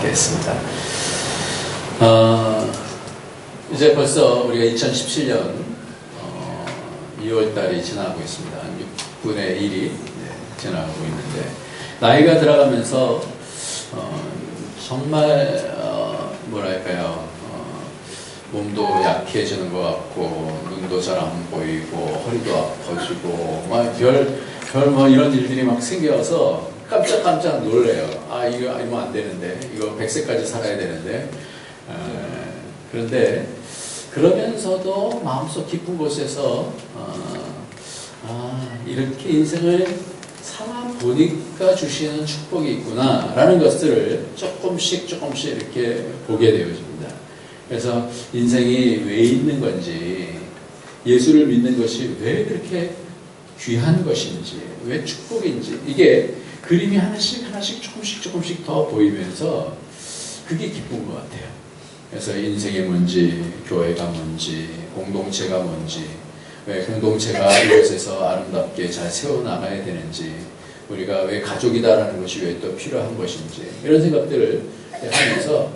기도하겠습니다. 이제 벌써 우리가 2017년 2월달이 지나고 있습니다. 6분의 1이 지나고 있는데, 나이가 들어가면서 정말 뭐랄까요, 몸도 약해지는 것 같고, 눈도 잘 안 보이고, 허리도 아파지고, 막 뭐 이런 일들이 막 생겨서 깜짝 놀래요. 이거 이러면 안 되는데, 이거 100세까지 살아야 되는데. 그런데 그러면서도 마음속 깊은 곳에서 이렇게 인생을 살아보니까 주시는 축복이 있구나 라는 것들을 조금씩 이렇게 보게 되어집니다. 그래서 인생이 왜 있는 건지, 예수를 믿는 것이 왜 그렇게 귀한 것인지, 왜 축복인지, 이게 그림이 하나씩 조금씩 더 보이면서 그게 기쁜 것 같아요. 그래서 인생이 뭔지, 교회가 뭔지, 공동체가 뭔지, 왜 공동체가 이곳에서 아름답게 잘 세워나가야 되는지, 우리가 왜 가족이다라는 것이 왜 또 필요한 것인지, 이런 생각들을 하면서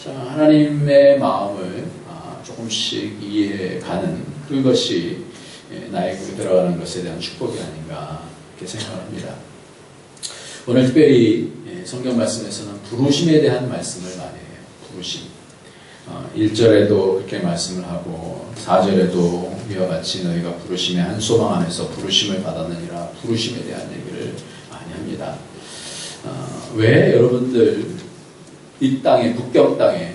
하나님의 마음을 조금씩 이해가는 그것이 나에게 들어가는 것에 대한 축복이 아닌가 이렇게 생각합니다. 오늘 특별히 성경 말씀에서는 부르심에 대한 말씀을 많이 해요. 부르심. 1절에도 그렇게 말씀을 하고 4절에도 이와 같이 너희가 부르심의 한 소망 안에서 부르심을 받았느니라, 부르심에 대한 얘기를 많이 합니다. 왜 여러분들 이 땅에, 북경 땅에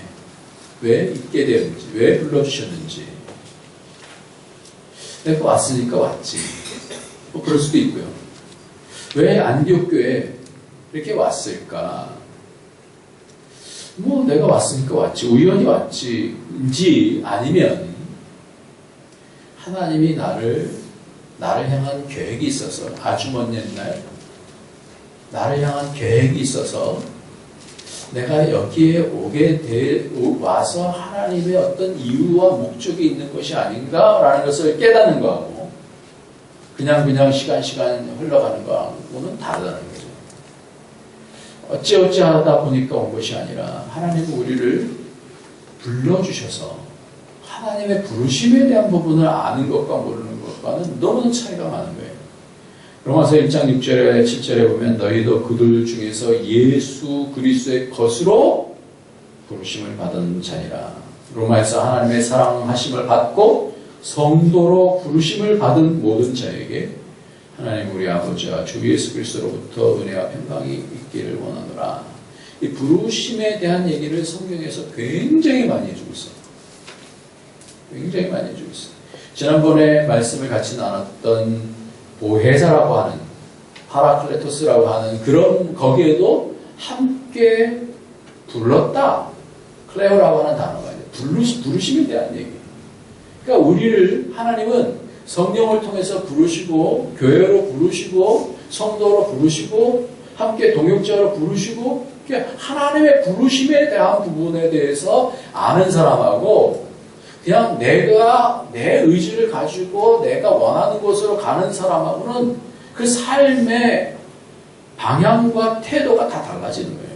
왜 있게 되었는지, 왜 불러주셨는지, 내가 왔으니까 왔지, 뭐 그럴 수도 있고요. 왜 안디옥 교회에 이렇게 왔을까? 뭐 내가 왔으니까 왔지, 우연히 왔지인지, 아니면 하나님이 나를 향한 계획이 있어서, 아주 먼 옛날 나를 향한 계획이 있어서 내가 여기에 와서 하나님의 어떤 이유와 목적이 있는 것이 아닌가라는 것을 깨닫는 거하고, 그냥 시간 흘러가는 거하고는 다르다는 거죠. 어찌 하다 보니까 온 것이 아니라 하나님은 우리를 불러주셔서 하나님의 부르심에 대한 부분을 아는 것과 모르는 것과는 너무나 차이가 많은 거예요. 로마서 1장 6절에 7절에 보면 너희도 그들 중에서 예수 그리스도의 것으로 부르심을 받은 자니라. 로마에서 하나님의 사랑하심을 받고 성도로 부르심을 받은 모든 자에게 하나님 우리 아버지와 주 예수 그리스도로부터 은혜와 평강이 있기를 원하노라. 이 부르심에 대한 얘기를 성경에서 굉장히 많이 해주고 있어요. 굉장히 많이 해주고 있어요. 지난번에 말씀을 같이 나눴던 보혜사라고 하는, 파라클레토스라고 하는 그런, 거기에도 함께 불렀다, 클레오라고 하는 단어가 있어요. 부르심에 대한 얘기. 그러니까 우리를 하나님은 성령을 통해서 부르시고, 교회로 부르시고, 성도로 부르시고, 함께 동역자로 부르시고, 하나님의 부르심에 대한 부분에 대해서 아는 사람하고, 그냥 내가 내 의지를 가지고 내가 원하는 곳으로 가는 사람하고는 그 삶의 방향과 태도가 다 달라지는 거예요.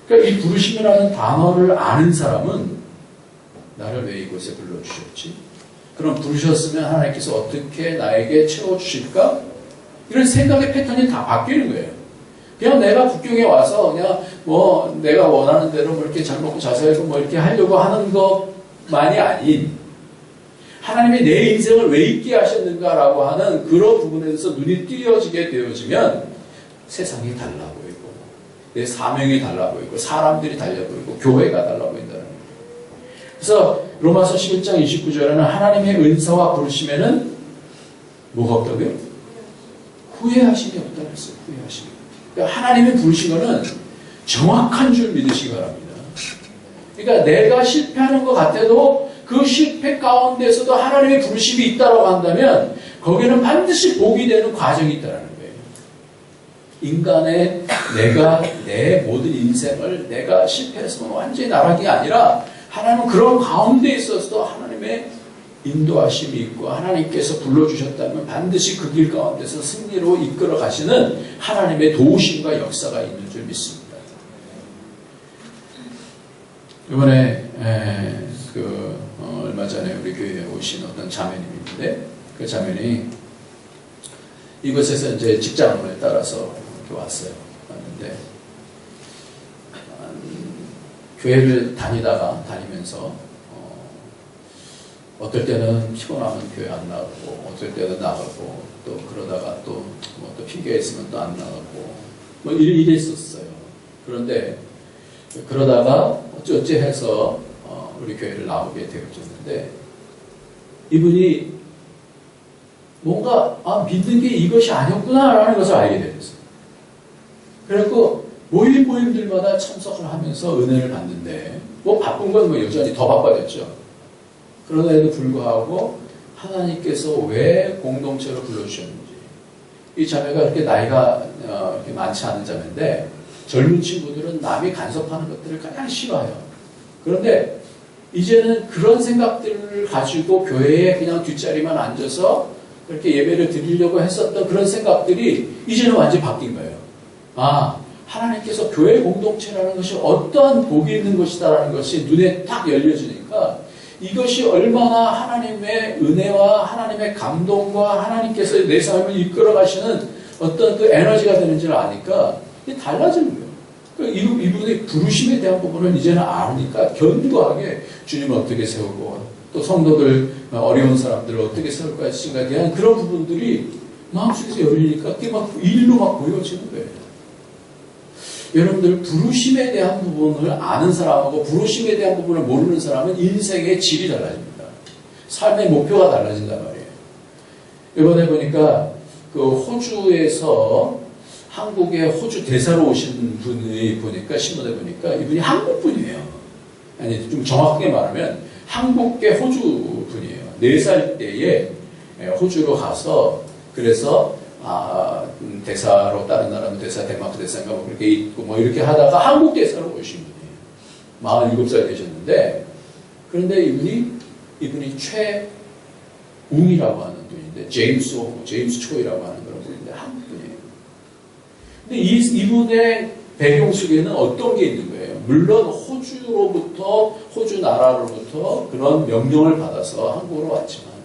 그러니까 이 부르심이라는 단어를 아는 사람은 나를 왜 이곳에 불러주셨지? 그럼 부르셨으면 하나님께서 어떻게 나에게 채워주실까? 이런 생각의 패턴이 다 바뀌는 거예요. 그냥 내가 북경에 와서 그냥 뭐 내가 원하는 대로 뭐 이렇게 잘 먹고 잘 살고 뭐 이렇게 하려고 하는 것만이 아닌, 하나님이 내 인생을 왜 있게 하셨는가라고 하는 그런 부분에 대해서 눈이 띄어지게 되어지면 세상이 달라 보이고, 내 사명이 달라 보이고, 사람들이 달라 보이고, 교회가 달라 보인다는 거예요. 그래서 로마서 11장 29절에는 하나님의 은사와 부르심에는 뭐가 없다고요? 후회하심이 없다고 했어요. 후회하심이. 그러니까 하나님이 부르신 거는 정확한 줄 믿으시기 바랍니다. 그러니까 내가 실패하는 것 같아도 그 실패 가운데서도 하나님의 부르심이 있다고 한다면 거기는 반드시 복이 되는 과정이 있다는 거예요. 인간의 내 모든 인생을 내가 실패해서 완전히 나락이 아니라 하나님은 그런 가운데 있어서도 하나님의 인도하심이 있고 하나님께서 불러주셨다면 반드시 그 길 가운데서 승리로 이끌어 가시는 하나님의 도우심과 역사가 있는 줄 믿습니다. 이번에 얼마 전에 우리 교회에 오신 어떤 자매님이 있는데 그 자매님이 이곳에서 이제 직장을 따라서 이렇게 왔어요. 왔는데 교회를 다니면서 어떨 때는 피곤하면 교회 안 나가고 어떨 때는 나가고 또 그러다가 또 핑계 있으면 또 안 나가고 이랬었어요. 그런데 그러다가 어찌 해서 우리 교회를 나오게 되었는데 이분이 뭔가 믿는 게 이것이 아니었구나라는 것을 알게 되었어요. 그래서 모임들마다 참석을 하면서 은혜를 받는데 바쁜 건 여전히 더 바빠졌죠. 그러다에도 불구하고 하나님께서 왜 공동체로 불러주셨는지 이 자매가 그렇게 나이가 이렇게 많지 않은 자매인데 젊은 친구들은 남이 간섭하는 것들을 그냥 싫어해요. 그런데 이제는 그런 생각들을 가지고 교회에 그냥 뒷자리만 앉아서 그렇게 예배를 드리려고 했었던 그런 생각들이 이제는 완전히 바뀐 거예요. 하나님께서 교회 공동체라는 것이 어떠한 복이 있는 것이다라는 것이 눈에 딱 열려지니까 이것이 얼마나 하나님의 은혜와 하나님의 감동과 하나님께서 내 삶을 이끌어 가시는 어떤 그 에너지가 되는지를 아니까 이게 달라지는 거예요. 이분의 부르심에 대한 부분을 이제는 아니까 견고하게 주님을 어떻게 세우고 또 성도들 어려운 사람들을 어떻게 세울 것인가에 대한 그런 부분들이 마음속에서 열리니까 그게 막 일로 막 보여지는 거예요. 여러분들 부르심에 대한 부분을 아는 사람하고 부르심에 대한 부분을 모르는 사람은 인생의 질이 달라집니다. 삶의 목표가 달라진단 말이에요. 이번에 보니까 그 호주에서 한국에 호주 대사로 오신 분이 보니까 신문에 보니까 이분이 한국 분이에요. 아니 좀 정확하게 말하면 한국계 호주 분이에요. 4살 때에 호주로 가서 그래서 대사로 다른 나라는 대사, 덴마크 대사인가 그렇게 있고 이렇게 하다가 한국 대사로 오신 분이에요. 47살 되셨는데 그런데 이분이 최웅이라고 하는 분인데 제임스 초이라고 하는 그런 분인데 한국 분이에요. 근데 이분의 배경 속에는 어떤 게 있는 거예요? 물론 호주 나라로부터 그런 명령을 받아서 한국으로 왔지만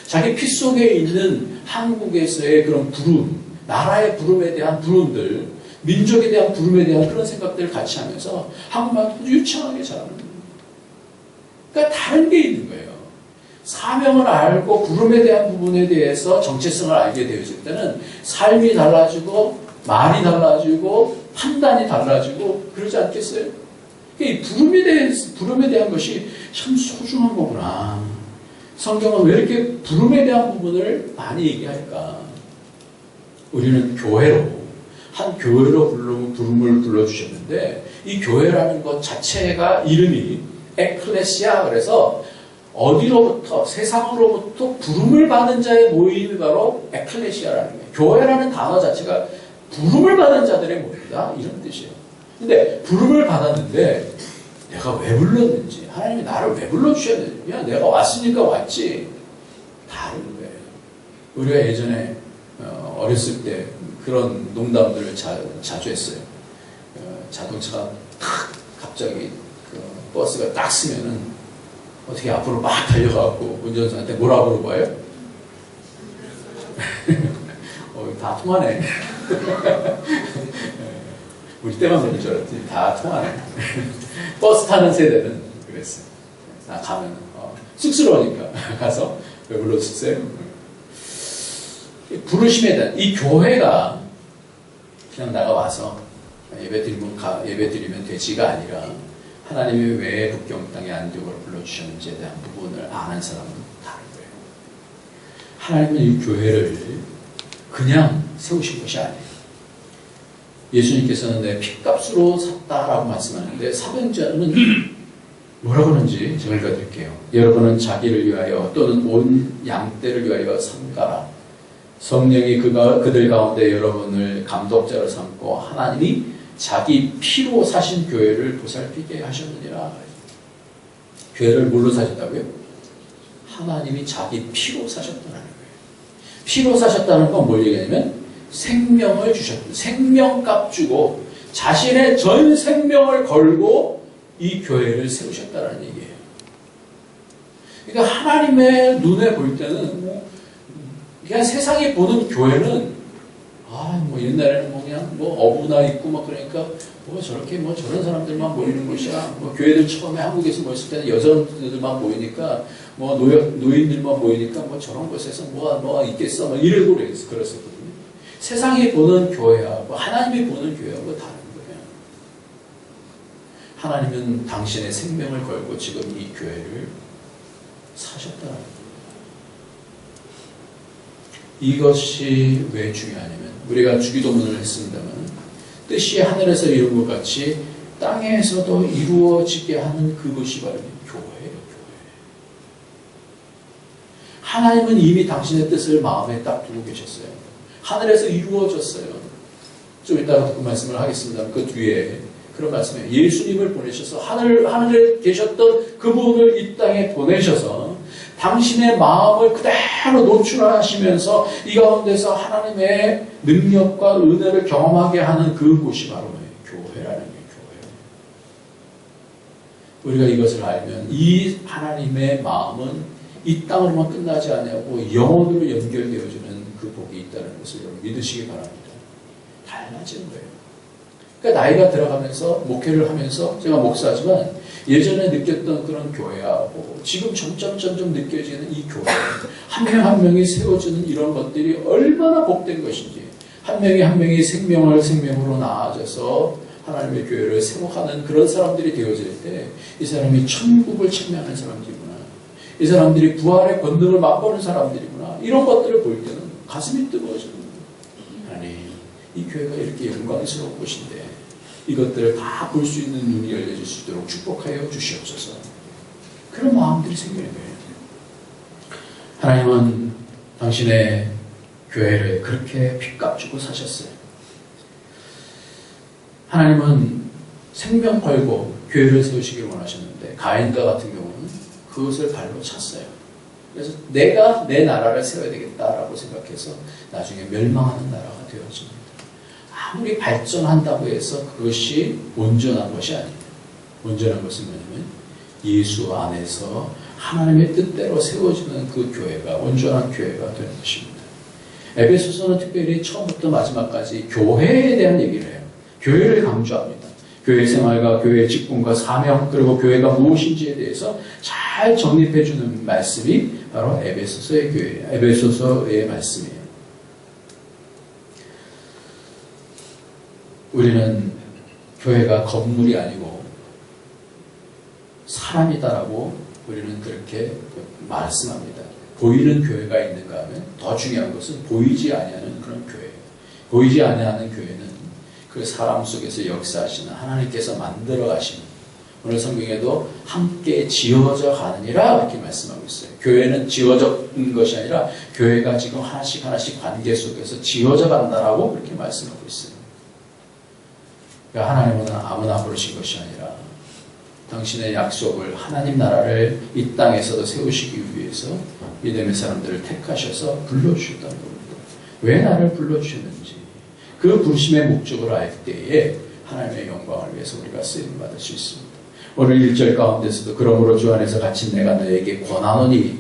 자기 피 속에 있는 한국에서의 그런 부름, 나라의 부름에 대한 부름들, 민족에 대한 부름에 대한 그런 생각들을 같이 하면서 한국말도 유창하게 잘하는 거예요. 그러니까 다른 게 있는 거예요. 사명을 알고 부름에 대한 부분에 대해서 정체성을 알게 되었을 때는 삶이 달라지고 말이 달라지고 판단이 달라지고 그러지 않겠어요? 이 부름에 대한 것이 참 소중한 거구나. 성경은 왜 이렇게 부름에 대한 부분을 많이 얘기할까? 우리는 한 교회로 부름을 불러주셨는데 이 교회라는 것 자체가 이름이 에클레시아 그래서 어디로부터 세상으로부터 부름을 받은 자의 모임이 바로 에클레시아라는 거예요. 교회라는 단어 자체가 부름을 받은 자들의 모임이다 이런 뜻이에요. 근데 부름을 받았는데 내가 왜 불렀는지 하나님이 나를 왜 불러주셨는지 그냥 내가 왔으니까 왔지 다른 거예요. 우리가 예전에 어렸을 때 그런 농담들을 자주 했어요. 자동차가 탁 갑자기 버스가 딱 쓰면은 어떻게 앞으로 막 달려가고 운전사한테 뭐라고 물어봐요? 다 통하네. 우리 때만 그런 줄 알았더니 다 통하네. 버스 타는 세대는 그랬어요. 나 가면 쑥스러우니까 가서 왜 불러주세요? 부르심에 대한 이 교회가 그냥 나가와서 예배 드리면 되지가 아니라 하나님이 왜 북경 땅에 안디옥을 불러주셨는지에 대한 부분을 아는 사람은 다른 거예요. 하나님은 이 교회를 그냥 세우신 것이 아니에요. 예수님께서는 내 피값으로 샀다라고 말씀하는데 사병자는 뭐라고 하는지 제가 읽어드릴게요. 여러분은 자기를 위하여 또는 온 양떼를 위하여 삼가라. 성령이 그들 가운데 여러분을 감독자로 삼고 하나님이 자기 피로 사신 교회를 보살피게 하셨느니라. 교회를 뭘로 사셨다고요? 하나님이 자기 피로 사셨다는 거예요. 피로 사셨다는 건 뭘 얘기하냐면 생명을 주셨다. 생명값 주고 자신의 전 생명을 걸고 이 교회를 세우셨다는 얘기예요. 그러니까 하나님의 눈에 볼 때는 그냥 세상이 보는 교회는 뭐 옛날에는 그냥 어부나 있고 그러니까 저렇게 저런 사람들만 모이는 곳이야. 교회들 처음에 한국에서 모였을 때는 여자들만 모이니까 노인들만 모이니까 저런 곳에서 뭐가 있겠어. 이러고 그랬었거든요. 세상이 보는 교회하고 하나님이 보는 교회하고 다른 거예요. 하나님은 당신의 생명을 걸고 지금 이 교회를 사셨다는 거예요. 이것이 왜 중요하냐면 우리가 주기도문을 했습니다만 뜻이 하늘에서 이룬 것 같이 땅에서도 이루어지게 하는 그것이 바로 교회예요. 교회. 하나님은 이미 당신의 뜻을 마음에 딱 두고 계셨어요. 하늘에서 이루어졌어요. 좀 이따가 그 말씀을 하겠습니다. 그 뒤에 그런 말씀이에요. 예수님을 보내셔서 하늘에 계셨던 그분을 이 땅에 보내셔서 당신의 마음을 그대로 노출하시면서 이 가운데서 하나님의 능력과 은혜를 경험하게 하는 그곳이 바로 뭐예요? 교회라는 게 교회예요. 우리가 이것을 알면 이 하나님의 마음은 이 땅으로만 끝나지 않냐고 영혼으로 연결되어지는 그 복이 있다는 것을 여러분 믿으시기 바랍니다. 달라지는 거예요. 그러니까 나이가 들어가면서 목회를 하면서 제가 목사지만 예전에 느꼈던 그런 교회하고 지금 점점 느껴지는 이 교회 한 명 한 명이 세워주는 이런 것들이 얼마나 복된 것인지 한 명이 생명으로 나아져서 하나님의 교회를 세워가는 그런 사람들이 되어질 때 이 사람이 천국을 참여하는 사람들이구나. 이 사람들이 부활의 권능을 맛보는 사람들이구나. 이런 것들을 볼 때는 가슴이 뜨거워지는 거예요. 하나님, 이 교회가 이렇게 영광스러운 곳인데 이것들을 다 볼 수 있는 눈이 열려질 수 있도록 축복하여 주시옵소서. 그런 마음들이 생기는 거예요. 하나님은 당신의 교회를 그렇게 핏값 주고 사셨어요. 하나님은 생명 걸고 교회를 세우시길 원하셨는데 가인과 같은 경우는 그것을 발로 찼어요. 그래서 내가 내 나라를 세워야 되겠다라고 생각해서 나중에 멸망하는 나라가 되었습니다. 아무리 발전한다고 해서 그것이 온전한 것이 아닙니다. 온전한 것은 뭐냐면 예수 안에서 하나님의 뜻대로 세워지는 그 교회가 온전한 교회가 되는 것입니다. 에베소서는 특별히 처음부터 마지막까지 교회에 대한 얘기를 해요. 교회를 강조합니다. 교회 생활과 교회의 직분과 사명 그리고 교회가 무엇인지에 대해서 잘 정립해주는 말씀이 바로 에베소서의 교회예요. 에베소서의 말씀이에요. 우리는 교회가 건물이 아니고 사람이다라고 우리는 그렇게 말씀합니다. 보이는 교회가 있는가 하면 더 중요한 것은 보이지 아니하는 그런 교회예요. 보이지 아니하는 교회는 그 사람 속에서 역사하시는 하나님께서 만들어 가시는 오늘 성경에도 함께 지어져 가느니라 이렇게 말씀하고 있어요. 교회는 지어진 것이 아니라 교회가 지금 하나씩 관계 속에서 지어져 간다라고 그렇게 말씀하고 있어요. 그러니까 하나님은 아무나 부르신 것이 아니라 당신의 약속을 하나님 나라를 이 땅에서도 세우시기 위해서 믿음의 사람들을 택하셔서 불러주셨다는 겁니다. 왜 나를 불러주셨는지 그 부르심의 목적을 알 때에 하나님의 영광을 위해서 우리가 쓰임 받을 수 있습니다. 오늘 1절 가운데서도 그러므로 주 안에서 갇힌 내가 너에게 권하노니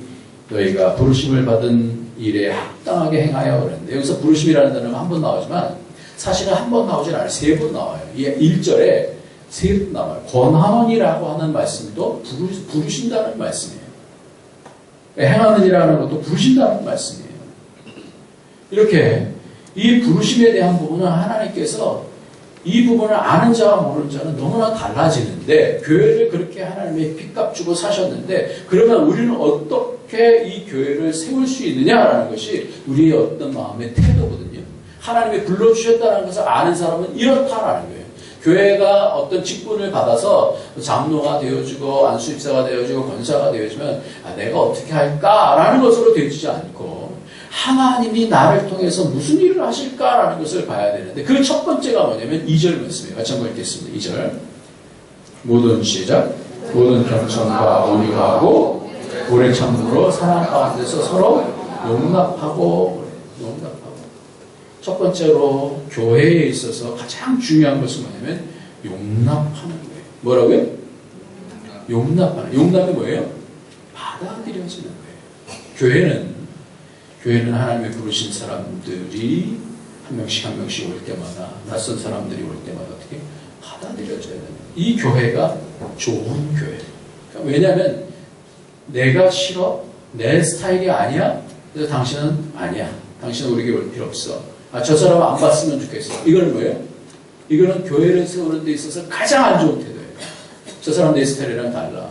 너희가 부르심을 받은 일에 합당하게 행하여 그랬는데 여기서 부르심이라는 단어가 한 번 나오지만 사실은 한 번 나오진 않아요. 3번 나와요. 1절에 3번 나와요. 권하노니라고 하는 말씀도 부르신다는 말씀이에요. 행하느니라는 것도 부르신다는 말씀이에요. 이렇게 이 부르심에 대한 부분은 하나님께서 이 부분을 아는 자와 모르는 자는 너무나 달라지는데 교회를 그렇게 하나님의 핏값 주고 사셨는데 그러면 우리는 어떻게 이 교회를 세울 수 있느냐라는 것이 우리의 어떤 마음의 태도거든요. 하나님이 불러주셨다는 것을 아는 사람은 이렇다라는 거예요. 교회가 어떤 직분을 받아서 장로가 되어주고 안수집사가 되어주고 권사가 되어주면 내가 어떻게 할까라는 것으로 되어지지 않고 하나님이 나를 통해서 무슨 일을 하실까라는 것을 봐야 되는데 그 첫 번째가 뭐냐면 2절 말씀이에요. 같이 한번 읽겠습니다. 2절 모든 시작 모든 경청과 온유하고 오래 참으로 사랑 가운데서 서로 용납하고 첫 번째로 교회에 있어서 가장 중요한 것은 뭐냐면 용납하는 거예요. 뭐라고요? 용납하는. 용납이 뭐예요? 받아들여지는 거예요. 교회는 하나님의 부르신 사람들이 한 명씩 올 때마다, 낯선 사람들이 올 때마다 어떻게 받아들여져야 되는 거예요. 이 교회가 좋은 교회예요. 그러니까 왜냐하면 내가 싫어? 내 스타일이 아니야? 그래서 당신은 아니야. 당신은 우리에게 올 필요 없어. 저 사람 안 봤으면 좋겠어. 이거는 뭐예요? 이거는 교회를 세우는 데 있어서 가장 안 좋은 태도예요. 저 사람 내 스타일이랑 달라.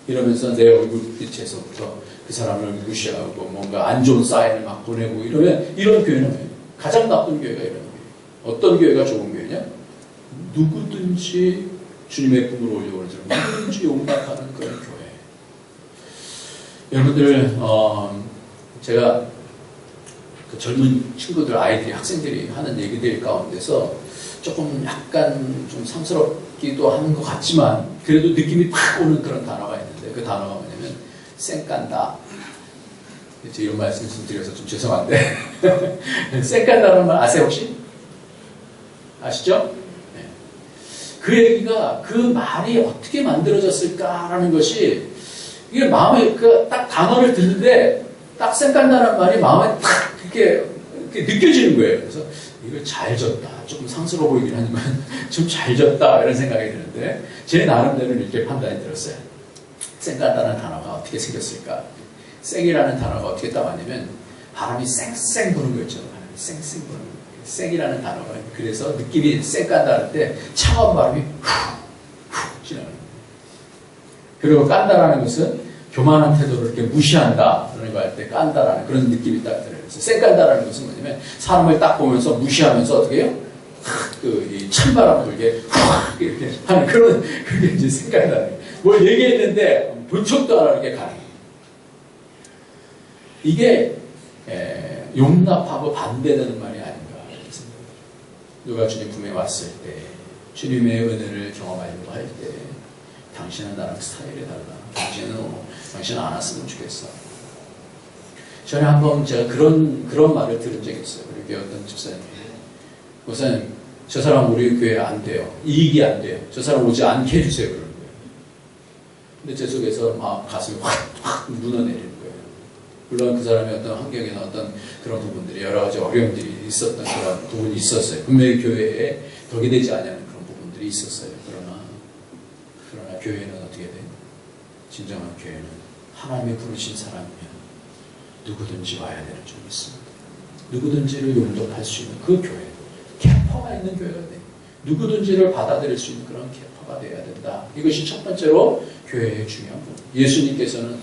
이러면서 내 얼굴빛에서부터 그 사람을 무시하고 뭔가 안 좋은 사인을 막 보내고 이러면 이런 교회는 뭐예요? 가장 나쁜 교회가 이런 교회예요. 어떤 교회가 좋은 교회냐? 누구든지 주님의 꿈을 올려오는 사람, 누구든지 용납하는 그런 교회. 여러분들, 제가 그 젊은 친구들, 아이들이, 학생들이 하는 얘기들 가운데서 조금 약간 좀 상스럽기도 하는 것 같지만 그래도 느낌이 팍 오는 그런 단어가 있는데 그 단어가 뭐냐면 쌩깐다. 이런 말씀 좀 드려서 좀 죄송한데 쌩깐다는 말 아세요 혹시? 아시죠? 네. 그 얘기가 그 말이 어떻게 만들어졌을까라는 것이 이게 마음에 그 딱 단어를 듣는데 딱 쌩깐다는 말이 마음에 탁 이렇게 느껴지는 거예요. 그래서 이걸 잘 졌다. 조금 상스러워 보이긴 하지만 좀 잘 졌다 이런 생각이 드는데 제 나름대로 이렇게 판단이 들었어요. 쌩깐다는 단어가 어떻게 생겼을까? 쌩이라는 단어가 어떻게 따왔냐면 바람이 쌩쌩 부는 거 있잖아요. 바람이 쌩쌩 부는 거. 쌩이라는 단어가 그래서 느낌이 쌩깐다 할 때 차가운 바람이 훅 지나가는 거예요. 그리고 깐다라는 것은 교만한 태도를 이렇게 무시한다라는 거 할 때 깐다라는 그런 느낌이 딱 들어요. 그래서 쌩깐다라는 것은 뭐냐면 사람을 딱 보면서 무시하면서 어떻게 해요? 이 찬바람 불게 확 이렇게 하는 그런 그게 이제 쌩깐다는 거예요. 뭘 얘기했는데 본 척도 안 하게 가는 거예요. 이게 용납하고 반대되는 말이 아닌가 생각합니다. 누가 주님 품에 왔을 때 주님의 은혜를 경험하려고 할 때 당신은 나랑 스타일이 달라. 당신은 안 왔으면 좋겠어. 전에 한번 제가 그런 말을 들은 적이 있어요. 우리 교회 어떤 집사님이. 우선 저 사람 우리 교회에 안 돼요. 이익이 안 돼요. 저 사람 오지 않게 해주세요. 그러는 거예요. 근데 제 속에서 막 가슴이 확 무너내리는 거예요. 물론 그 사람의 어떤 환경이나 어떤 그런 부분들이 여러 가지 어려움들이 있었던 그런 부분이 있었어요. 분명히 교회에 덕이 되지 않는 그런 부분들이 있었어요. 그러나 교회는 어떻게 돼요? 진정한 교회는 하나님이 부르신 사람이면 누구든지 와야 되는 줄 믿습니다. 누구든지를 용납할 수 있는 그 교회, 캐퍼가 있는 교회가 돼요. 누구든지를 받아들일 수 있는 그런 캐퍼가 돼야 된다. 이것이 첫 번째로 교회의 중요한 부분. 예수님께서는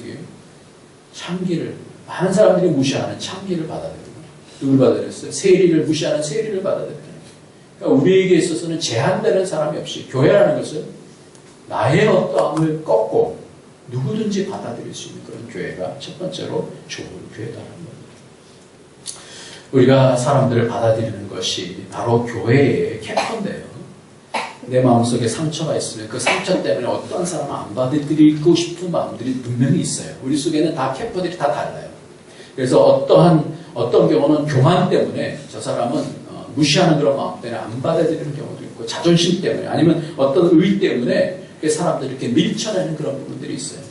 창기를, 많은 사람들이 무시하는 창기를 받아들이고, 누굴 받아들였어요? 세리를 무시하는 세리를 받아들여요. 그러니까 우리에게 있어서는 제한되는 사람이 없이 교회라는 것은 나의 어떠함을 꺾고 누구든지 받아들일 수 있는 그런 교회가 첫 번째로 좋은 교회다라는 겁니다. 우리가 사람들을 받아들이는 것이 바로 교회의 캐퍼인데요. 내 마음속에 상처가 있으면 그 상처 때문에 어떤 사람을 안 받아들이고 싶은 마음들이 분명히 있어요. 우리 속에는 다 캐퍼들이 다 달라요. 그래서 어떤 경우는 교만 때문에 저 사람은 무시하는 그런 마음 때문에 안 받아들이는 경우도 있고, 자존심 때문에 아니면 어떤 의 때문에 사람들이 이렇게 밀쳐내는 그런 부분들이 있어요.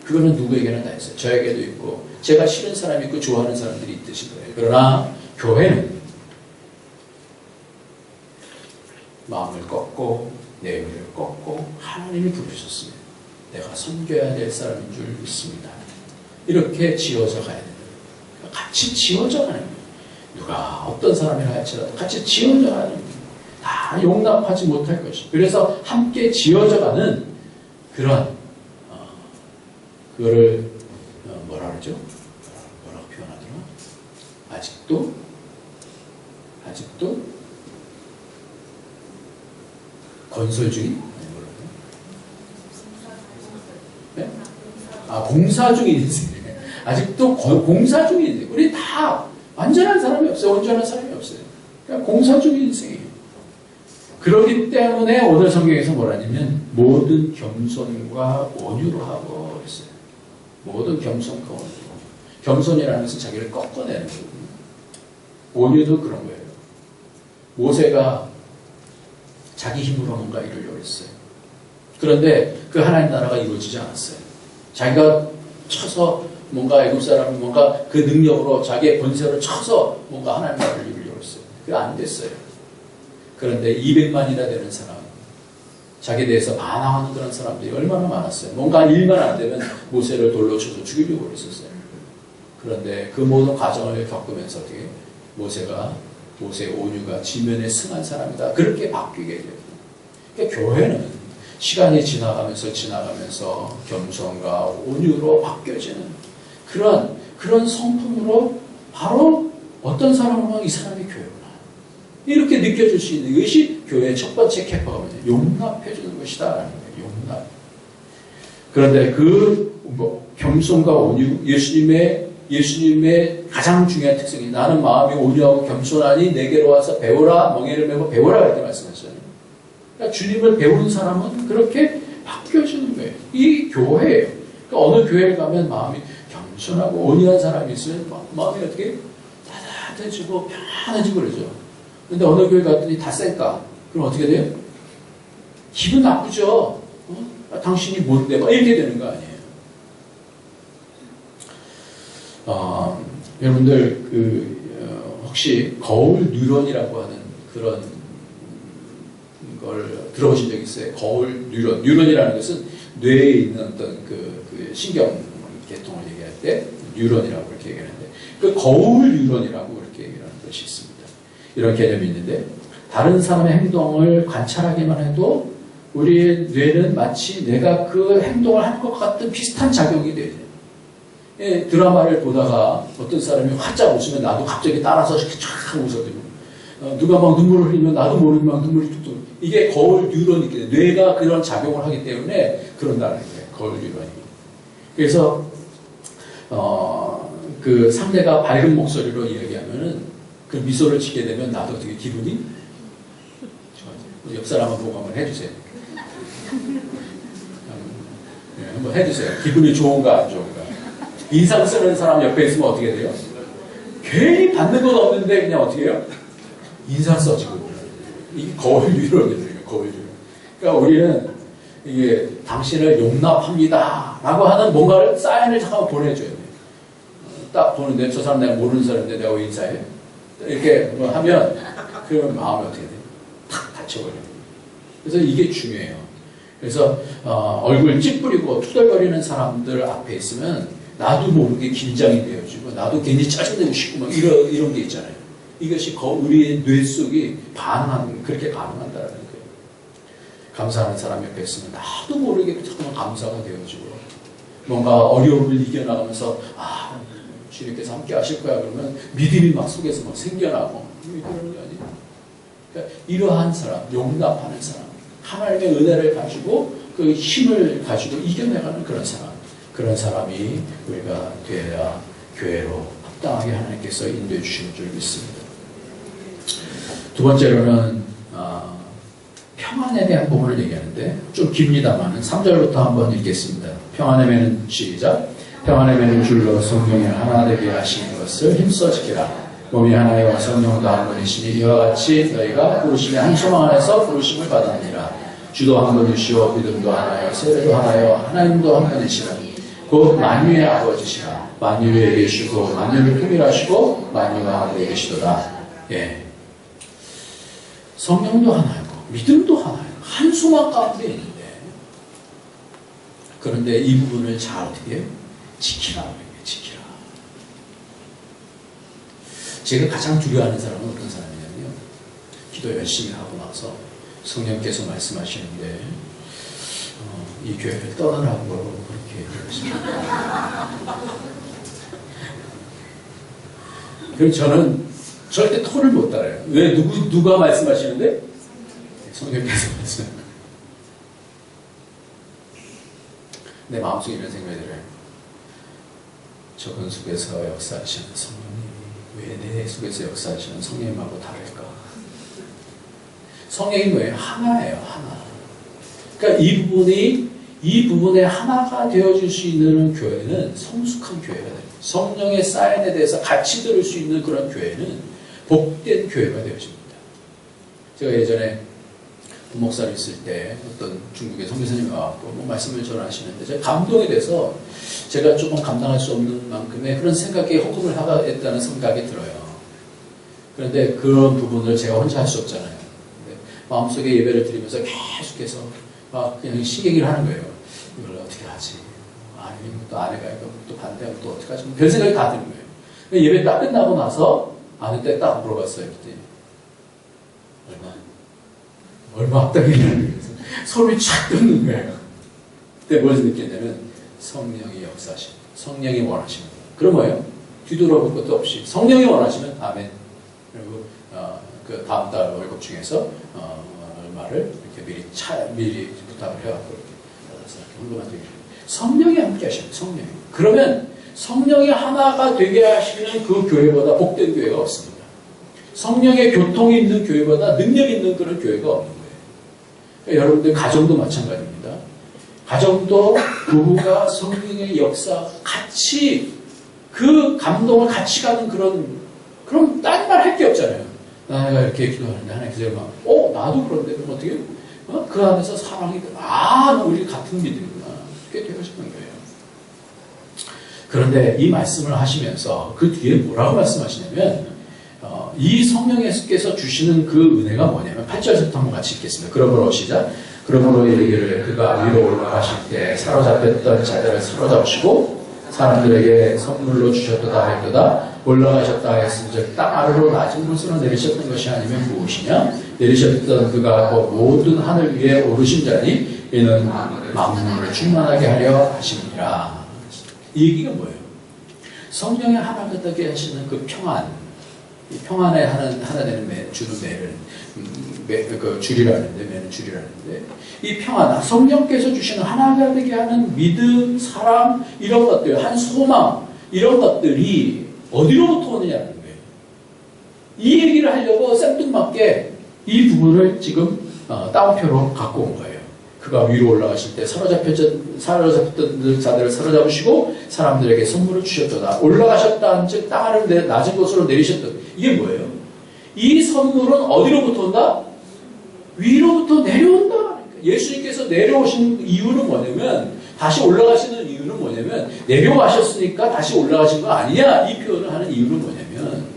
그거는 누구에게나 다 있어요. 저에게도 있고, 제가 싫은 사람이 있고 좋아하는 사람들이 있듯이 거예요. 그러나 교회는 마음을 꺾고 내 의를 꺾고 하나님이 부르셨습니다. 내가 섬겨야 될 사람인 줄 믿습니다. 이렇게 지어져 가야 됩니다. 같이 지어져 가는 거예요. 누가 어떤 사람이라 할지라도 같이 지어져 가는 거예요. 다 용납하지 못할 것이. 그래서 함께 지어져가는 그런 그거를 뭐라 그러죠? 뭐라고 표현하더라? 아직도 건설 중인? 네? 공사 중인 인생. 아직도 공사 중인 인생. 우리 다 완전한 사람이 없어요. 온전한 사람이 없어요. 그러니까 공사 중인 인생이에요. 그렇기 때문에 오늘 성경에서 뭐라냐면 모든 겸손과 온유로 하고 그랬어요. 모든 겸손과 온유. 겸손이라는 것은 자기를 꺾어내는 거거든요. 온유도 그런 거예요. 모세가 자기 힘으로 뭔가 이루려고 했어요. 그런데 그 하나님 나라가 이루어지지 않았어요. 자기가 쳐서 뭔가 애굽 사람은 뭔가 그 능력으로 자기의 권세를 쳐서 뭔가 하나님 나라를 이루려고 했어요. 그게 안 됐어요. 그런데 200만이나 되는 사람, 자기에 대해서 반항하는 그런 사람들이 얼마나 많았어요. 뭔가 일만 안 되면 모세를 돌로 쳐서 죽이려고 했었어요. 그런데 그 모든 과정을 겪으면서 어떻게 모세의 온유가 지면에 승한 사람이다. 그렇게 바뀌게 돼요. 그러니까 교회는 시간이 지나가면서 겸손과 온유로 바뀌어지는 그런 성품으로 바로 어떤 사람을 보면 이 사람이 교회구나. 이렇게 느껴질 수 있는 것이 교회의 첫 번째 캐파가 뭐냐. 용납해주는 것이다. 라는 거예요. 용납. 그런데 겸손과 온유, 예수님의 가장 중요한 특성이 나는 마음이 온유하고 겸손하니 내게로 와서 배우라, 멍에를 메고 배우라 이렇게 말씀하셨어요. 그러니까 주님을 배우는 사람은 그렇게 바뀌어지는 거예요. 이 교회예요. 그러니까 어느 교회를 가면 마음이 겸손하고 온유한 사람이 있으면 마음이 어떻게 따뜻해지고 편안해지고 그러죠. 근데 어느 교회 갔더니 다 쌩까. 그럼 어떻게 돼요? 기분 나쁘죠. 당신이 뭔데? 막 이렇게 되는 거 아니에요. 여러분들 혹시 거울 뉴런이라고 하는 그런 걸 들어보신 적 있어요? 거울 뉴런. 뉴런이라는 것은 뇌에 있는 어떤 그 신경 계통을 얘기할 때 뉴런이라고 그렇게 얘기하는데 그 거울 뉴런이라고 그렇게 얘기하는 것이 있습니다. 이런 개념이 있는데 다른 사람의 행동을 관찰하기만 해도 우리의 뇌는 마치 내가 그 행동을 할 것 같은 비슷한 작용이 돼요. 예, 드라마를 보다가 어떤 사람이 화짝 웃으면 나도 갑자기 따라서 쫙 웃었거든요. 누가 막 눈물을 흘리면 나도 모르게 막 눈물이 뚝뚝. 이게 거울 뉴런이거든요. 뇌가 그런 작용을 하기 때문에 그런다는 거예요. 거울 뉴런이. 그래서 그 상대가 밝은 목소리로 이야기하면은 그 미소를 짓게 되면 나도 되게 기분이 좋아져요. 옆 사람 한번 보고 한번 해주세요. 네, 한번 해주세요. 기분이 좋은가 안 좋은가. 인상 쓰는 사람 옆에 있으면 어떻게 돼요? 괜히 받는 건 없는데 그냥 어떻게 해요? 인상 써지거든요. 이게 거울 뉴런이에요. 거울 뉴런. 그러니까 우리는 이게 당신을 용납합니다 라고 하는 뭔가를 사인을 잠깐 보내줘야 돼요. 딱 보는데 저 사람 내가 모르는 사람인데 내가 왜 인사해? 이렇게 뭐 하면 그러면 마음이 어떻게 돼요? 탁 다쳐버려요. 그래서 이게 중요해요. 그래서 얼굴 찌푸리고 투덜거리는 사람들 앞에 있으면 나도 모르게 긴장이 되어지고 나도 괜히 짜증내고 싶고 막 이런 게 있잖아요. 이것이 우리의 뇌 속이 그렇게 반응한다는 거예요. 감사하는 사람 옆에 있으면 나도 모르게 자꾸만 감사가 되어지고 뭔가 어려움을 이겨나가면서 주님께서 함께 하실 거야 그러면 믿음이 막 속에서 막 생겨나고 그런 게 아니에요. 그러니까 이러한 사람, 용납하는 사람, 하나님의 은혜를 가지고 그 힘을 가지고 이겨내가는 그런 사람이 우리가 되어야 교회로 합당하게 하나님께서 인도해 주시는 줄 믿습니다. 두 번째로는 평안에 대한 부분을 얘기하는데 좀 깁니다만 3절부터 한번 읽겠습니다. 평안의 매는 시작. 평안의 매는 줄로 성령이 하나 되게 하시는 것을 힘써 지키라. 몸이 하나이와 성령도 한 분이시니 이와 같이 너희가 부르심의 한 소망 안에서 부르심을 받았느니라. 주도 한 분이시오 믿음도 하나요 세례도 하나요 하나님도 한 분이시라. 곧 만유의 아버지시라. 만유에 계시고 만유를 통일하시고 만유가 하늘에 계시도다. 예. 성령도 하나이고 믿음도 하나이고 한 소망 가운데 있는데 그런데 이 부분을 잘 어떻게 해요? 지키라. 제가 가장 두려워하는 사람은 어떤 사람이냐면요. 기도 열심히 하고 나서 성령께서 말씀하시는데 이 교회를 떠나라고 그렇게 얘기하십니다. 그럼 저는 절대 토를 못 따라요. 왜? 누가 말씀하시는데? 성령께서 말씀하시는. 내 마음속에 이런 생각이 들어요. 저건 속에서 역사하시는 성령님, 왜 내 속에서 역사하시는 성령님하고 다를까? 성령이 뭐예요? 하나예요, 하나. 그러니까 이 부분에 하나가 되어줄 수 있는 교회는 성숙한 교회가 됩니다. 성령의 사인에 대해서 같이 들을 수 있는 그런 교회는 복된 교회가 되어집니다. 제가 예전에 목사를 있을 때 어떤 중국의 선교사님이 와갖고 뭐 말씀을 전하시는데 제가 감동이 돼서 제가 조금 감당할 수 없는 만큼의 그런 생각에 헌금을 하겠다는 생각이 들어요. 그런데 그런 부분을 제가 혼자 할 수 없잖아요. 마음속에 예배를 드리면서 계속해서 막 그냥 시계기를 하는 거예요. 이걸 어떻게 하지? 아니면 또 아내가 또 반대하고 또 어떻게 하지? 별 생각이 다 드는 거예요. 예배 딱 끝나고 나서 아내한테 딱 물어봤어요. 그때 얼마 앞당이냐는 거예요. 소름이 쫙 돋는 거예요. 그때 뭘 느꼈냐면 성령이 역사하시는, 성령이 원하시는 거예요. 그럼 뭐예요? 뒤돌아볼 것도 없이 성령이 원하시면 아멘. 그리고 그 다음 달 월급 중에서 얼마를 이렇게 미리 부탁을 해갖고 이렇게 받아서 헌금한 적이 있어요. 성령이 함께 하셔요. 성령이. 그러면 성령이 하나가 되게 하시는 그 교회보다 복된 교회가 없습니다. 성령의 교통이 있는 교회보다 능력 있는 그런 교회가 없는 거예요. 그러니까 여러분들 가정도 마찬가지입니다. 가정도 부부가 성령의 역사 같이 그 감동을 같이 가는 그럼 딴 말 할 게 없잖아요. 내가 이렇게 기도하는데 하나님 그대로 막 나도 그런데 그럼 어떻게 그 안에서 사랑이 우리 같은 믿음이구나. 그게 되어지는 거예요. 그런데 이 말씀을 하시면서 그 뒤에 뭐라고 말씀하시냐면 이 성령께서 주시는 그 은혜가 뭐냐면 8절부터 한번 같이 읽겠습니다. 그러므로 시작. 그러므로 이르기를 그가 위로 올라가실 때 사로잡혔던 자들을 사로잡으시고 사람들에게 선물로 주셨도다 하였도다. 올라가셨다 하였은즉 땅 아래로 낮은 곳으로 내리셨던 것이 아니면 무엇이냐? 내리셨던 그가 모든 하늘 위에 오르신 자니 이는 만물을 충만하게 하려 하심이라. 이 얘기가 뭐예요? 성령의 하나가 되게 하시는 그 평안, 이 평안에 하나 되는 주는 매를 그 줄이라는데 매는 줄이라는데 이 평안, 성령께서 주시는 하나가 되게 하는 믿음, 사랑 이런 것들, 한 소망 이런 것들이 어디로부터 오느냐는 거예요. 이 얘기를 하려고 생뚱맞게 이 부분을 지금 따옴표로 갖고 온 거예요. 그가 위로 올라가실 때 사로잡혔던 자들을 사로잡으시고 사람들에게 선물을 주셨도다. 올라가셨다 한즉 땅 아래 낮은 곳으로 내리셨던 이게 뭐예요? 이 선물은 어디로부터 온다? 위로부터 내려온다. 그러니까 예수님께서 내려오신 이유는 뭐냐면 다시 올라가시는 이유는 뭐냐면 내려가셨으니까 다시 올라가신 거 아니냐 이 표현을 하는 이유는 뭐냐면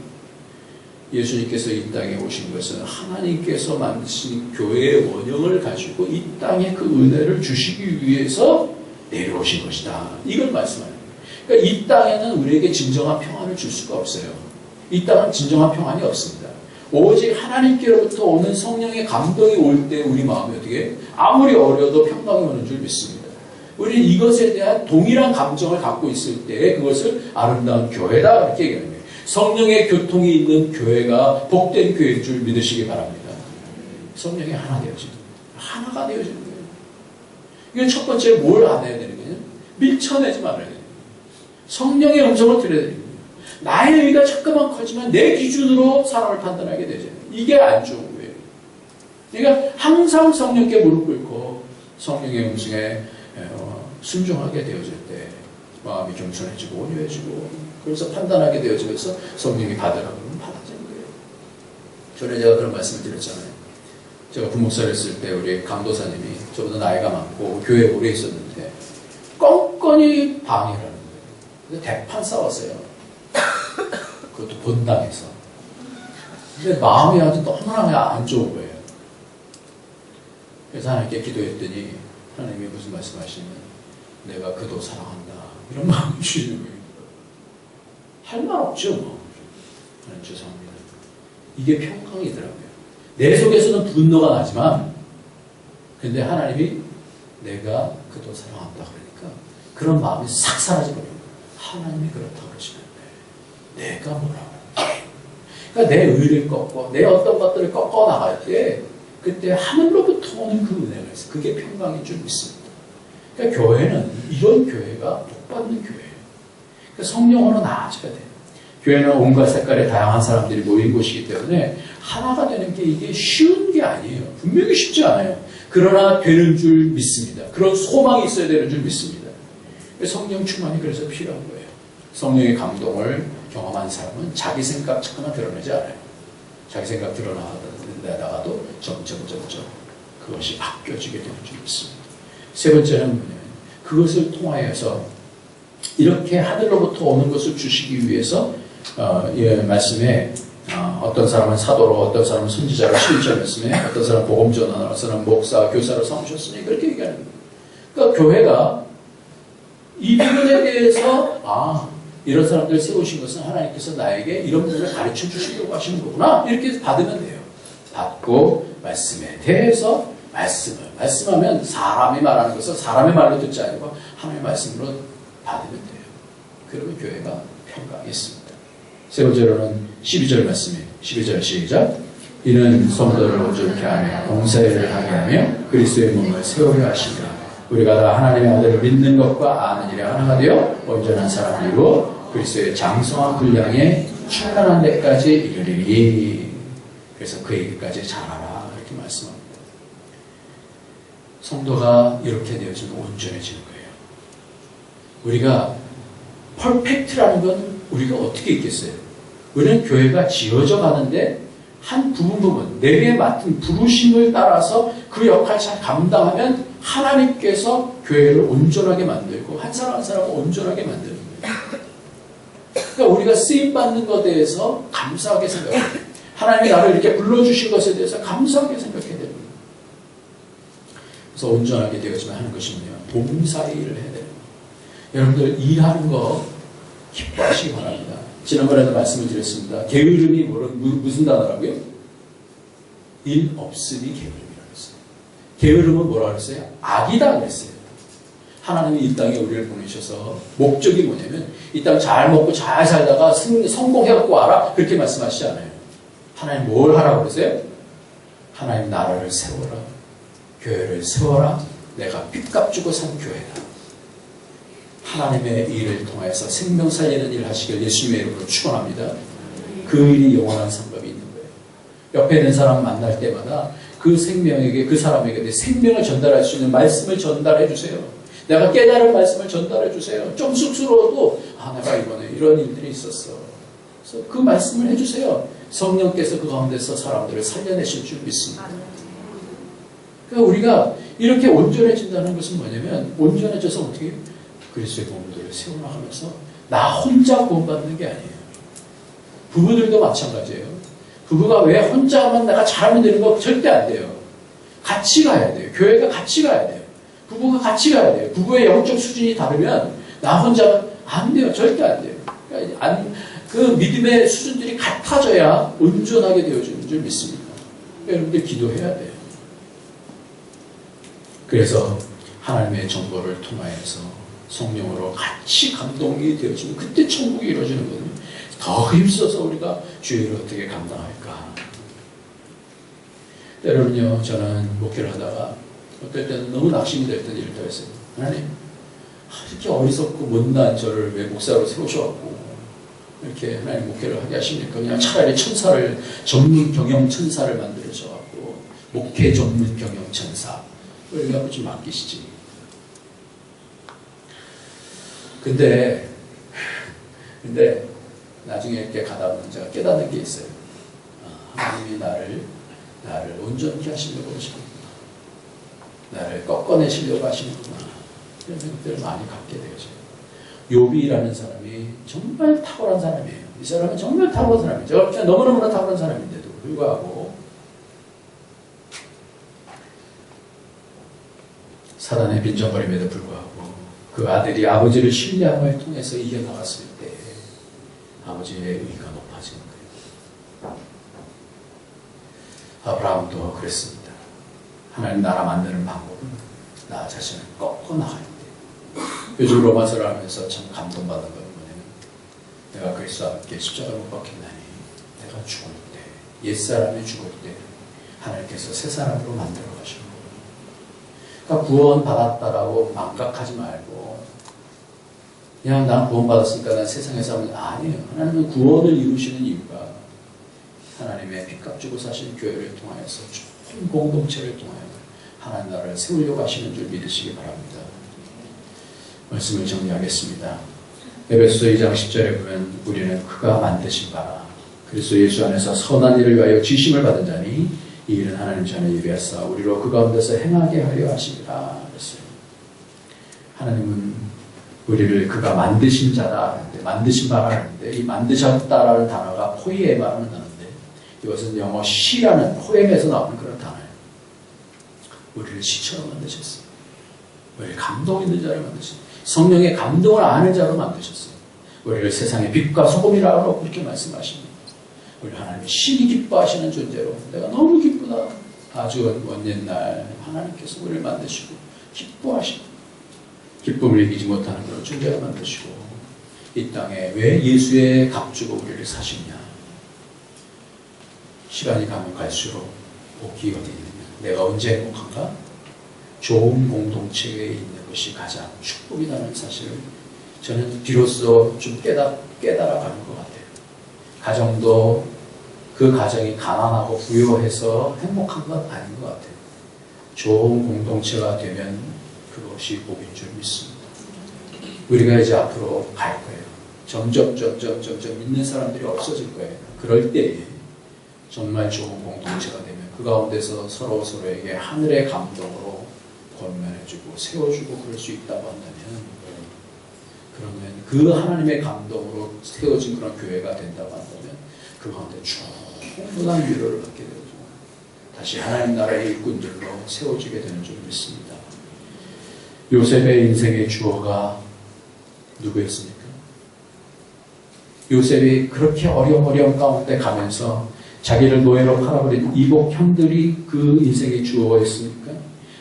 예수님께서 이 땅에 오신 것은 하나님께서 만드신 교회의 원형을 가지고 이 땅에 그 은혜를 주시기 위해서 내려오신 것이다. 이걸 말씀하는 거예요. 그러니까 이 땅에는 우리에게 진정한 평안을 줄 수가 없어요. 이 땅은 진정한 평안이 없습니다. 오직 하나님께로부터 오는 성령의 감동이 올 때 우리 마음이 어떻게 아무리 어려도 평강이 오는 줄 믿습니다. 우리는 이것에 대한 동일한 감정을 갖고 있을 때 그것을 아름다운 교회다 이렇게 얘기하는 거예요. 성령의 교통이 있는 교회가 복된 교회인 줄 믿으시기 바랍니다. 성령이 하나 되어지는 거예요. 하나가 되어지는 거예요. 이게 첫 번째 뭘 안 해야 되는 거예요? 밀쳐내지 말아야 돼요. 성령의 음성을 들어야 돼요. 나의 의가 자꾸만 커지면 내 기준으로 사람을 판단하게 되잖아요. 이게 안 좋은 거예요. 그러니까 항상 성령께 무릎 꿇고 성령의 음성에 순종하게 되어질 때 마음이 겸손해지고 온유해지고 그래서 판단하게 되어지면서 성령이 받으라고 하면 받아지는 거예요. 전에 제가 그런 말씀을 드렸잖아요. 제가 부목사를 했을 때 우리 강도사님이 저보다 나이가 많고 교회에 오래 있었는데 껌껌이 방해를 하는 거예요. 대판 싸웠어요. 그것도 본당에서. 근데 마음이 아주 너무나 안 좋은 거예요. 그래서 하나님께 기도했더니 하나님이 무슨 말씀하시냐면 내가 그도 사랑한다. 이런 마음을 주시는 거예요. 할 말 없죠. 뭐. 하나님 죄송합니다. 이게 평강이더라고요. 내 속에서는 분노가 나지만 근데 하나님이 내가 그도 사랑한다 그러니까 그런 마음이 싹 사라져버려요. 하나님이 그렇다고 그러시면 내가 뭐라고 그러니까 내 의를 꺾고 내 어떤 것들을 꺾어 나갈 때 그때 하늘로부터 오는 그 은혜가 있어요. 그게 평강인 줄 믿습니다. 그러니까 교회는 이런 교회가 복받는 교회예요. 그러니까 성령으로 나아져야 돼요. 교회는 온갖 색깔의 다양한 사람들이 모인 곳이기 때문에 하나가 되는 게 이게 쉬운 게 아니에요. 분명히 쉽지 않아요. 그러나 되는 줄 믿습니다. 그런 소망이 있어야 되는 줄 믿습니다. 성령 충만이 그래서 필요한 거예요. 성령의 감동을 경험한 사람은 자기 생각 자꾸만 드러내지 않아요. 자기 생각 드러나다가도 점점 그것이 바뀌어지게 되는 줄 믿습니다. 세 번째는 뭐냐면 그것을 통하여서 이렇게 하늘로부터 오는 것을 주시기 위해서 말씀에 어떤 사람은 사도로, 어떤 사람은 선지자로, 11절 말씀에 어떤 사람은 복음 전하러, 어떤 사람은 목사, 교사로 삼으셨으니 그렇게 얘기하는 거예요. 그러니까 교회가 이 부분에 대해서 이런 사람들을 세우신 것은 하나님께서 나에게 이런 부분을 가르쳐 주시려고 하시는 거구나, 이렇게 받으면 돼요. 받고 말씀에 대해서 말씀하면 사람이 말하는 것은 사람의 말로 듣지 않고 하나님의 말씀으로 받으면 돼요. 그러면 교회가 평강했습니다. 세 번째로는 12절 말씀이에요. 12절 시작. 이는 성도를 온전케 하며 봉사일을 하게 하며 그리스도의 몸을 세우려 하시니라. 우리가 다 하나님의 아들을 믿는 것과 아는 일에 하나가 되어 온전한 사람을 이루어 그리스도의 장성한 분량에 충만한 데까지 이르리니. 그래서 그에게까지 자라라, 이렇게 말씀합니다. 성도가 이렇게 되어지면 온전해지는 거예요. 우리가 퍼펙트라는 건 우리가 어떻게 있겠어요? 우리는 교회가 지어져 가는데 한 부분 내게 맡은 부르심을 따라서 그 역할을 잘 감당하면 하나님께서 교회를 온전하게 만들고 한 사람 한 사람을 온전하게 만드는 거예요. 그러니까 우리가 쓰임받는 것에 대해서 감사하게 생각해요. 하나님이 나를 이렇게 불러주신 것에 대해서 감사하게 생각해야 됩니다. 그래서 온전하게 되어지면 하는 것이 뭐냐? 봉사의 일을 해야 돼요. 여러분들 일하는 거 기뻐하시기 바랍니다. 지난번에도 말씀을 드렸습니다. 게으름이 무슨 단어라고요? 일 없으니 게으름이라고 했어요. 게으름은 뭐라고 그랬어요? 악이다 그랬어요. 하나님이 이 땅에 우리를 보내셔서 목적이 뭐냐면 이 땅 잘 먹고 잘 살다가 성공해갖고 와라, 그렇게 말씀하시지 않아요. 하나님 뭘 하라고 그러세요? 하나님 나라를 세워라, 교회를 세워라, 내가 핏값 주고 산 교회다. 하나님의 일을 통해서 생명 살리는 일을 하시길 예수님의 이름으로 축원합니다. 그 일이 영원한 상급이 있는 거예요. 옆에 있는 사람 만날 때마다 그 생명에게, 그 사람에게 내 생명을 전달할 수 있는 말씀을 전달해 주세요. 내가 깨달은 말씀을 전달해 주세요. 좀 쑥스러워도 내가 이번에 이런 일들이 있었어. 그래서 그 말씀을 해주세요. 성령께서 그 가운데서 사람들을 살려내실 줄 믿습니다. 그러니까 우리가 이렇게 온전해진다는 것은 뭐냐면 온전해져서 어떻게 해요? 그리스도의 몸들을 세워나가면서 나 혼자 구원받는 게 아니에요. 부부들도 마찬가지예요. 부부가 왜 혼자만 내가 잘하면 되는 거 절대 안 돼요. 같이 가야 돼요. 교회가 같이 가야 돼요. 부부가 같이 가야 돼요. 부부의 영적 수준이 다르면 나 혼자는 안 돼요. 절대 안 돼요. 그러니까 그 믿음의 수준들이 같아져야 온전하게 되어지는 줄 믿습니다. 여러분들 기도해야 돼요. 그래서 하나님의 정보를 통하여서 성령으로 같이 감동이 되어지면 그때 천국이 이루어지는 거거든요. 더 힘써서 우리가 주의를 어떻게 감당할까. 때로는요, 저는 목회를 하다가 어떨 때는 너무 낙심이 될 때는 이렇게 했어요. 하나님, 이렇게 어리석고 못난 저를 왜 목사로 세우셔갖고 이렇게 하나님 목회를 하게 하십니까? 그냥 차라리 천사를, 전문 경영 천사를 만들어줘갖고 목회 전문 경영 천사 이렇게 하고 좀 맡기시지. 근데 나중에 이렇게 가다 보면 제가 깨닫는 게 있어요. 하나님이 나를 온전히 하시려고 하시는구나. 나를 꺾어내시려고 하시는구나. 이런 생각들을 많이 갖게 되죠. 욥이라는 사람이 정말 탁월한 사람이에요. 이 사람은 정말 탁월한 사람이에요. 제가 너무너무나 탁월한 사람인데도 불구하고 사단의 빈정거림에도 불구하고 그 아들이 아버지를 신뢰함을 통해서 이겨나갔을 때 아버지의 의가 높아지는 거예요. 아브라함도 그랬습니다. 하나님 나라 만드는 방법은 나 자신을 꺾어 나갈 때. 요즘 로마서를 하면서 참 감동받은 건 뭐냐면 내가 그리스도와 함께 십자가를 못 박혔나니 내가 죽을 때, 옛사람이 죽을 때 하나님께서 새 사람으로 만들어 가시는 거예요. 그러니까 구원 받았다라고 망각하지 말고 그냥 난 구원 받았으니까 난 세상에서 하면 아니에요. 하나님은 구원을 이루시는 이유가 하나님의 핏값 주고 사신 교회를 통하여서 좋은 공동체를 통하여 하나님 나라를 세우려고 하시는 줄 믿으시기 바랍니다. 말씀을 정리하겠습니다. 에베소서 2장 10절에 보면 우리는 그가 만드신 바라 그리스도 예수 안에서 선한 일을 위하여 지심을 받은 자니 이 일은 하나님 전에 예비하사 우리로 그 가운데서 행하게 하려 하십니다. 그랬어요. 하나님은 우리를 그가 만드신 자다 하는데, 만드신 바라 하는데, 이 만드셨다라는 단어가 포이에 말하는 단어인데, 이것은 영어 시라는 포엠에서 나오는 그런 단어예요. 우리를 시처럼 만드셨어요. 우리를 감동 있는 자로 만드셨어요. 성령의 감동을 아는 자로 만드셨어요. 우리를 세상의 빛과 소금이라고 그렇게 말씀하십니다. 우리 하나님이 신이 기뻐하시는 존재로, 내가 너무 기쁘다. 아주 먼 옛날 하나님께서 우리를 만드시고 기뻐하시고 기쁨을 이기지 못하는 그런 존재로 만드시고 이 땅에 왜 예수의 값주고 우리를 사시냐. 시간이 가면 갈수록 복이 어디 있느냐. 내가 언제 행복한가? 좋은 공동체에 있는 것이 가장 축복이라는 사실을 저는 비로소 좀 깨달아가는 것 같아요. 가정도 그 가정이 가난하고 부유해서 행복한 건 아닌 것 같아요. 좋은 공동체가 되면 그것이 복인 줄 믿습니다. 우리가 이제 앞으로 갈 거예요. 점점 믿는 사람들이 없어질 거예요. 그럴 때에 정말 좋은 공동체가 되면 그 가운데서 서로에게 하늘의 감동으로 권면해주고 세워주고 그럴 수 있다고 한다면, 그러면 그 하나님의 감동으로 세워진 그런 교회가 된다고 한다면 그 가운데 충분한 위로를 받게 되고 다시 하나님 나라의 일꾼들로 세워지게 되는 줄 믿습니다. 요셉의 인생의 주어가 누구였습니까? 요셉이 그렇게 어려움 가운데 가면서 자기를 노예로 팔아버린 이복 형들이 그 인생의 주어였습니까?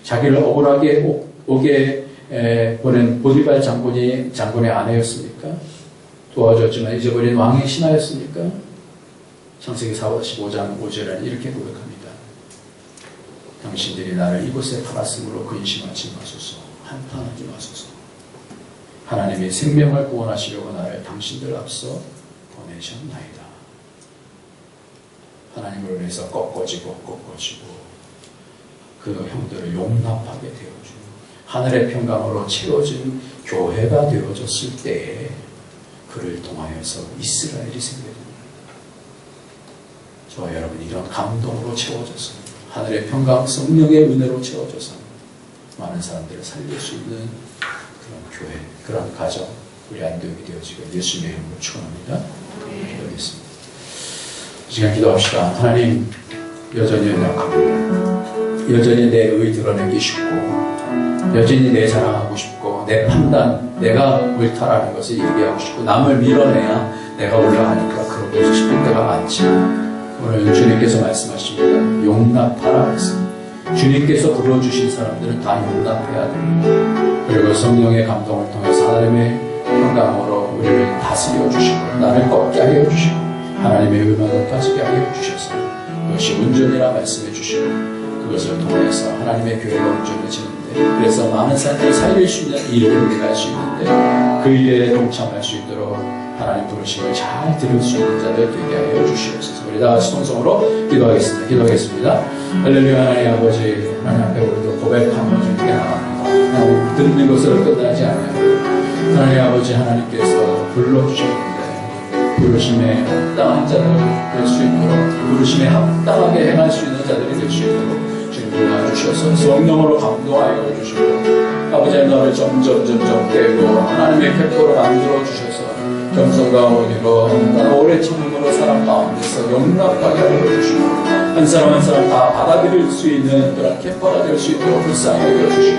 자기를 억울하게 오게 보낸 보디발 장군의 아내였습니까? 도와줬지만 잊어버린 왕의 신하였습니까? 창세기 45장 5절에는 이렇게 고백합니다. 당신들이 나를 이곳에 팔았으므로 근심하지 마소서, 한탄하지 마소서. 하나님이 생명을 구원하시려고 나를 당신들 앞서 보내셨나이다. 하나님을 위해서 꺾어지고 그 형들을 용납하게 되어주고 하늘의 평강으로 채워진 교회가 되어졌을 때에 그를 통하여서 이스라엘이 생겨납니다. 저와 여러분이 이런 감동으로 채워져서 하늘의 평강 성령의 은혜로 채워져서 많은 사람들을 살릴 수 있는 그런 교회, 그런 가정, 우리 안도역이 되어지고 예수님의 이름으로 축원합니다. 기도하겠습니다. 이 시간 기도합시다. 하나님, 여전히 연약합니다. 여전히 내 의 드러내기 쉽고 여전히 내 자랑하고 싶고 내 판단, 내가 옳다라는 것을 얘기하고 싶고 남을 밀어내야 내가 올라가니까 그러고 싶은 때가 많지. 오늘 주님께서 말씀하십니다. 용납하라 했습니다. 주님께서 불러주신 사람들은 다 용납해야 됩니다. 그리고 성령의 감동을 통해서 하나님의 평강으로 우리를 다스려 주시고 나를 꺾게 하여 주시고 하나님의 의만을 가지게 하여 주셔서 그것이 온전이라 말씀해 주시고 그것을 통해서 하나님의 교회가 온전해지는데, 그래서 많은 사람들을 살릴 수 있는 일을 우리가 할 수 있는데 그 일에 동참할 수 있도록 하나님 부르심을 잘 들을 수 있는 자들 되게 하여 주시옵소서. 우리 다 같이 통성으로 기도하겠습니다. 할렐루야. 하나님 아버지, 하나님 앞에 우리도 고백하며 주님께 나갑니다. 하나님 듣는 것으로 끝나지 않아요. 하나님 아버지, 하나님께서 불러주셨는데 부르심에 합당한 자들이 될 수 있도록, 부르심에 합당하게 행할 수 있는 자들이 될 수 있도록 주님 도와주셔서 성령으로 감동하여 주시고 아버지 너를 점점 깨고 하나님의 쾌포로 만들어 주셔서 겸손과 어디로 오래 참음으로 사람 가운데서 용납하게 하여 주시고 한 사람 다 받아들일 수 있는 그런 쾌포가 될 수 있도록 불쌍히 여겨 주시고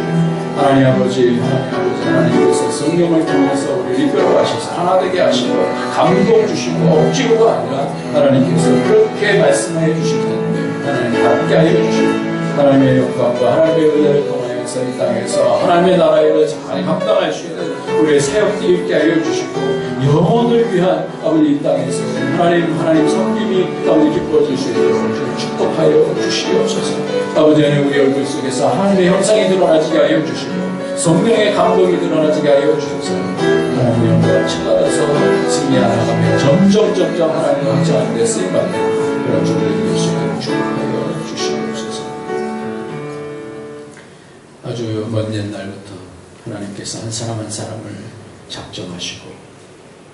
하나님 아버지, 하나님께서 성령을 통해서 우리를 이끌어가셔서 하나 되게 하시고 감동 주시고 억지로가 아니라 하나님께서 그렇게 말씀해 주실 텐데 하나님 함께 하여 주시고 하나님의 영광과 하나님의 은혜를 통해서 이 땅에서 하나님의 나라에 잘 감당할 수 있는 우리의 사역들이 있게 하여 주시고 영혼을 위한 아버지 이 땅에서 하나님 섬김이 아버지 기뻐질 수 있도록 축복하여 주시옵소서. 아버지 하나님 우리 얼굴 속에서 하나님의 형상이 드러나지게 하여 주시고 성령의 감동이 드러나지게 하여 주셔서 하나님의 영광을 찾아서 승리하나가며 점점 하나님의 확장하는 데 쓰임받는 그런 종들이 될 수 있도록 축복하여 주시옵소서. 아주 먼 옛날부터 하나님께서 한 사람을 작정하시고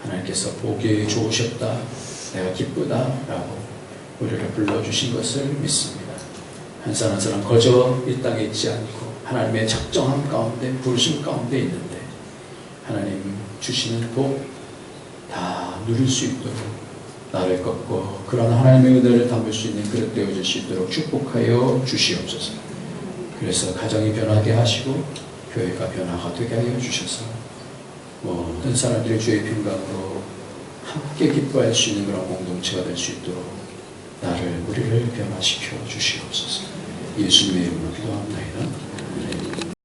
하나님께서 보기 좋으셨다, 내가 기쁘다라고 우리를 불러주신 것을 믿습니다. 한 사람 한 사람 거저 이 땅에 있지 않고 하나님의 적정함 가운데 부르심 가운데 있는데 하나님 주시는 복 다 누릴 수 있도록 나를 꺾고 그런 하나님의 은혜를 담을 수 있는 그릇 되어질 수 있도록 축복하여 주시옵소서. 그래서 가정이 변하게 하시고 교회가 변화가 되게 하여 주셔서 모든 사람들이 주의 평강으로 함께 기뻐할 수 있는 그런 공동체가 될 수 있도록 우리를 변화시켜 주시옵소서. 예수님의 이름으로 기도합니다.